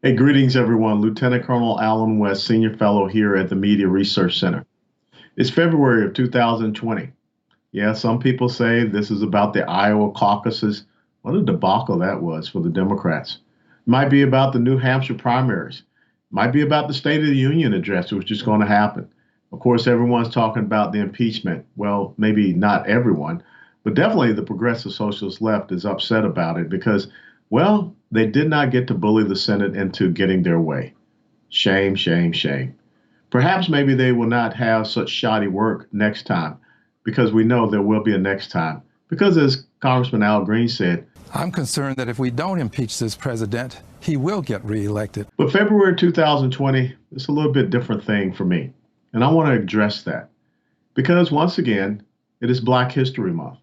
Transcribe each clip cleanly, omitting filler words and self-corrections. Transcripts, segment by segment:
Hey, greetings, everyone. Lieutenant Colonel Alan West, Senior Fellow here at the Media Research Center. It's February of 2020. Yeah, some people say this is about the Iowa caucuses. What a debacle that was for the Democrats. Might be about the New Hampshire primaries. Might be about the State of the Union address, which is going to happen. Of course, everyone's talking about the impeachment. Well, maybe not everyone, but definitely the progressive socialist left is upset about it because, well, they did not get to bully the Senate into getting their way. Shame, shame, shame. Perhaps maybe they will not have such shoddy work next time because we know there will be a next time. Because as Congressman Al Green said, I'm concerned that if we don't impeach this president, he will get reelected. but February 2020 is a little bit different thing for me. And I want to address that because once again, it is Black History Month.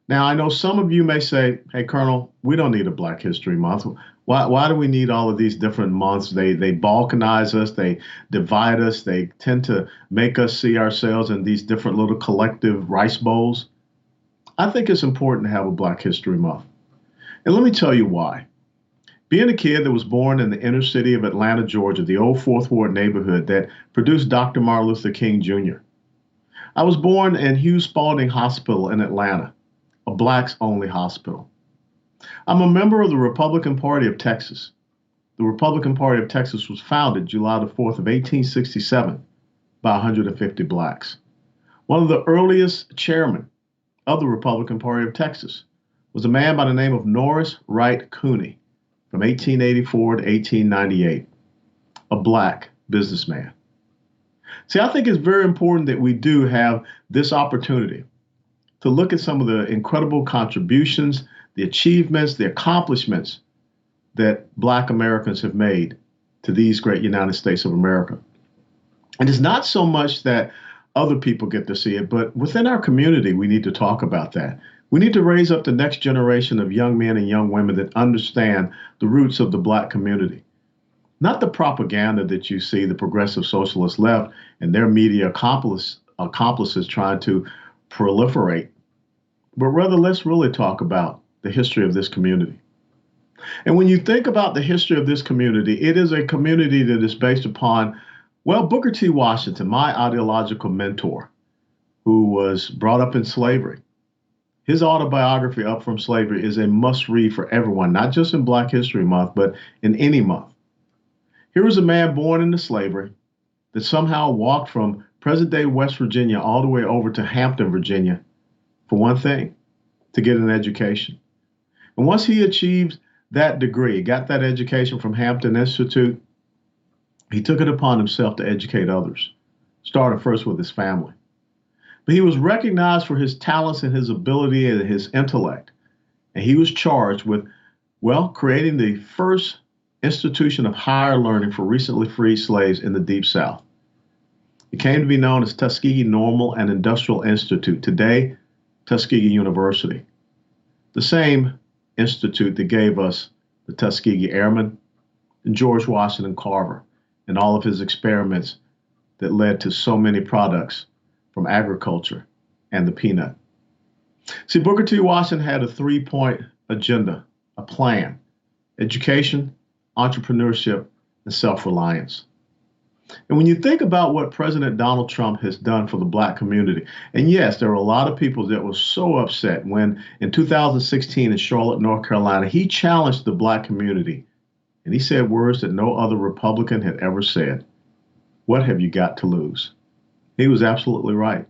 Now, I know some of you may say, hey, Colonel, we don't need a Black History Month. Why do we need all of these different months? They balkanize us, they divide us, they tend to make us see ourselves in these different little collective rice bowls. I think it's important to have a Black History Month. And let me tell you why. Being a kid that was born in the inner city of Atlanta, Georgia, the old Fourth Ward neighborhood that produced Dr. Martin Luther King Jr., I was born in Hugh Spalding Hospital in Atlanta, a blacks-only hospital. I'm a member of the Republican Party of Texas. The Republican Party of Texas was founded July the 4th of 1867 by 150 blacks. One of the earliest chairmen of the Republican Party of Texas was a man by the name of Norris Cooney from 1884 to 1898, a black businessman. See, I think it's very important that we do have this opportunity to look at some of the incredible contributions, the achievements, the accomplishments that Black Americans have made to these great United States of America. And it's not so much that other people get to see it, but within our community, we need to talk about that. We need to raise up the next generation of young men and young women that understand the roots of the Black community. Not the propaganda that you see the progressive socialist left and their media accomplices trying to proliferate, but rather let's really talk about the history of this community. And when you think about the history of this community, it is a community that is based upon, well, Booker T. Washington, my ideological mentor, who was brought up in slavery. His autobiography, Up From Slavery, is a must read for everyone, not just in Black History Month, but in any month. Here was a man born into slavery that somehow walked from present-day West Virginia all the way over to Hampton, Virginia, for one thing, to get an education. And once he achieved that degree, got that education from Hampton Institute, he took it upon himself to educate others, starting first with his family. But he was recognized for his talents and his ability and his intellect. And he was charged with, well, creating the first institution of higher learning for recently freed slaves in the Deep South. It came to be known as Tuskegee Normal and Industrial Institute, today Tuskegee University, the same institute that gave us the Tuskegee Airmen and George Washington Carver and all of his experiments that led to so many products from agriculture and the peanut. See, Booker T. Washington had a three-point agenda, a plan: education, entrepreneurship, and self-reliance. And when you think about what President Donald Trump has done for the Black community, and yes, there were a lot of people that were so upset when in 2016 in Charlotte, North Carolina, he challenged the Black community and he said words that no other Republican had ever said. What have you got to lose? He was absolutely right.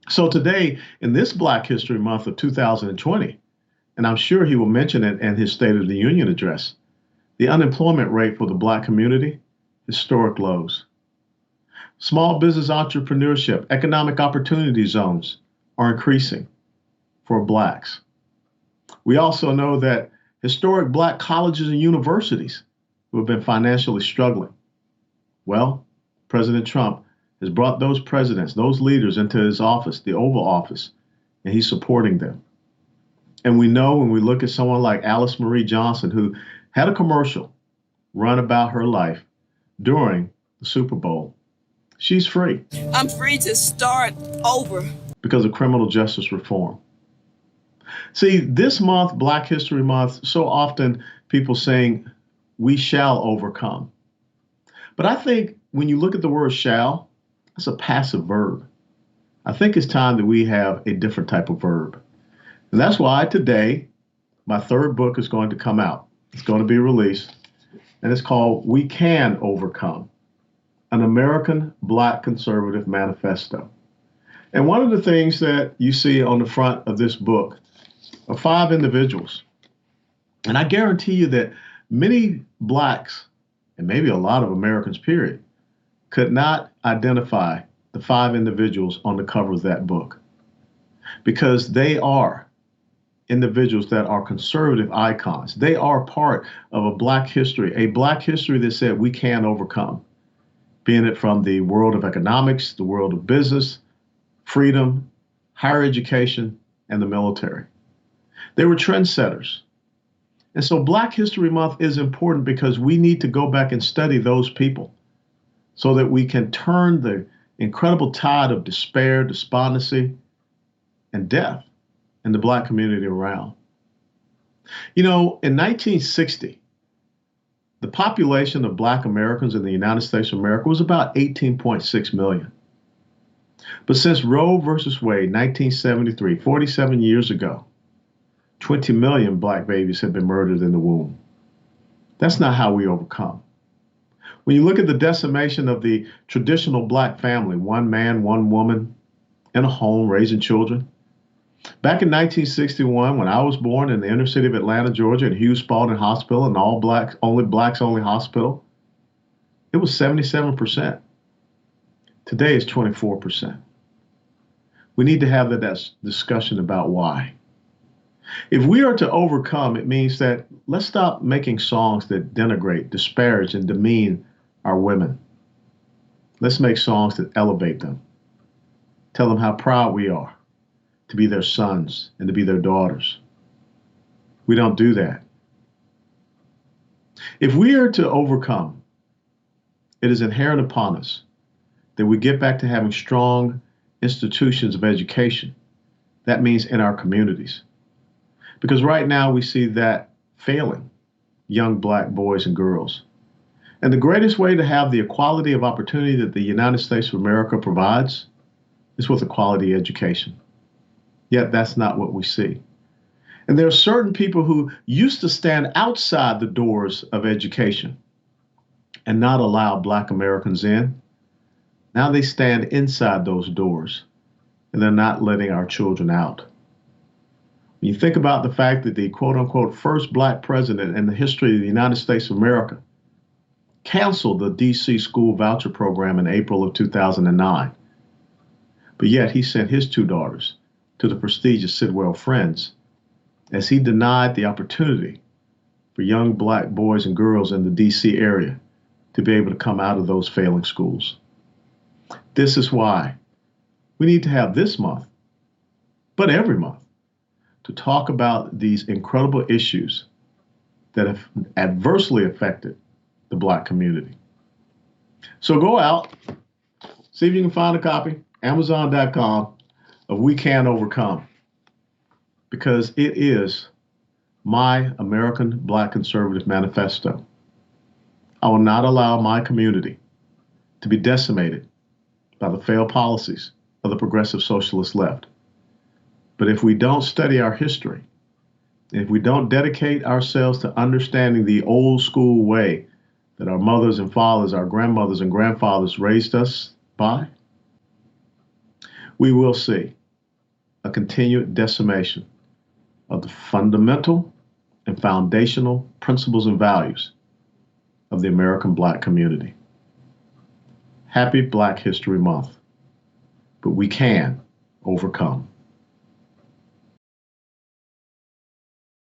So today, in this Black History Month of 2020, and I'm sure he will mention it in his State of the Union address, the unemployment rate for the Black community, historic lows. Small business entrepreneurship, economic opportunity zones are increasing for Blacks. We also know that historic Black colleges and universities who have been financially struggling, well, President Trump has brought those presidents, those leaders into his office, the Oval Office, and he's supporting them. And we know when we look at someone like Alice Marie Johnson, who had a commercial run about her life during the Super Bowl, she's free. I'm free to start over. Because of criminal justice reform. See, this month, Black History Month, so often people saying, we shall overcome. But I think when you look at the word shall, that's a passive verb. I think it's time that we have a different type of verb. And that's why today, my third book is going to come out. It's going to be released, and it's called We Can Overcome, an American Black Conservative Manifesto. And one of the things that you see on the front of this book are 5 individuals. And I guarantee you that many Blacks, and maybe a lot of Americans, period, could not identify the 5 individuals on the cover of that book, because they are individuals that are conservative icons. They are part of a Black history that said we can overcome, being it from the world of economics, the world of business, freedom, higher education, and the military. They were trendsetters. And so Black History Month is important because we need to go back and study those people so that we can turn the incredible tide of despair, despondency, and death in the Black community around. You know, in 1960, the population of Black Americans in the United States of America was about 18.6 million. But since Roe versus Wade, 1973, 47 years ago, 20 million Black babies have been murdered in the womb. That's not how we overcome. When you look at the decimation of the traditional Black family, one man, one woman in a home raising children. Back in 1961, when I was born in the inner city of Atlanta, Georgia, at Hughes Spalding Hospital, an all Blacks only hospital, it was 77%. Today it's 24%. We need to have that discussion about why. If we are to overcome, it means that let's stop making songs that denigrate, disparage, and demean our women. Let's make songs that elevate them. Tell them how proud we are to be their sons and to be their daughters. We don't do that. If we are to overcome, it is inherent upon us that we get back to having strong institutions of education. That means in our communities. Because right now we see that failing young Black boys and girls. And the greatest way to have the equality of opportunity that the United States of America provides is with a quality education. Yet that's not what we see. And there are certain people who used to stand outside the doors of education and not allow Black Americans in. Now they stand inside those doors and they're not letting our children out. When you think about the fact that the quote unquote first Black president in the history of the United States of America canceled the DC school voucher program in April of 2009, but yet he sent his 2 daughters to the prestigious Sidwell Friends as he denied the opportunity for young Black boys and girls in the DC area to be able to come out of those failing schools. This is why we need to have this month, but every month, to talk about these incredible issues that have adversely affected the Black community. So go out, see if you can find a copy, Amazon.com, of We Can Overcome, because it is my American Black Conservative Manifesto. I will not allow my community to be decimated by the failed policies of the progressive socialist left. But if we don't study our history, if we don't dedicate ourselves to understanding the old school way that our mothers and fathers, our grandmothers and grandfathers raised us by, we will see a continued decimation of the fundamental and foundational principles and values of the American Black community. Happy Black History Month, but we can overcome.